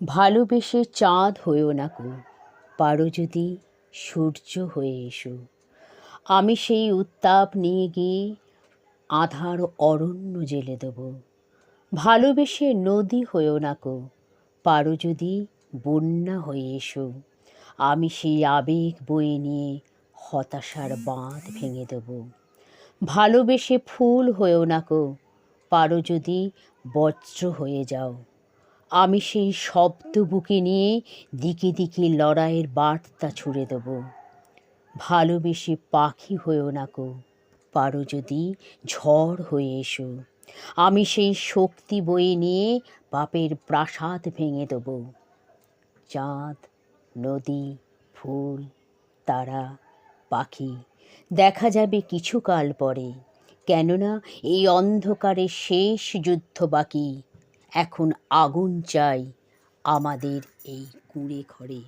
ভালোবেসে চাঁদ হয়েও না কো, পারো যদি সূর্য হয়ে এসো। আমি সেই উত্তাপ নিয়ে গিয়ে আঁধার অরণ্য জেলে দেব। ভালোবেসে নদী হয়েও না কো, পারো যদি বন্যা হয়ে এসো। আমি সেই আবেগ বয়ে নিয়ে হতাশার বাঁধ ভেঙে দেব। ভালোবেসে ফুল হয়েও না কো, পারো যদি বজ্র হয়ে যাও। আমি সেই শব্দ বুকে নিয়ে দিকে দিকে লড়াইয়ের বার্তা ছুড়ে দেব। ভালোবেসে পাখি হয়েও না কো, পারো যদি ঝড় হয়ে এসো। আমি সেই শক্তি বয়ে নিয়ে পাপের প্রাসাদ ভেঙে দেব। চাঁদ, নদী, ফুল, তারা, পাখি দেখা যাবে কিছুকাল পরে, কেননা এই অন্ধকারে শেষ যুদ্ধ বাকি। এখন আগুন চাই আমাদের এই কুঁড়ে ঘরে।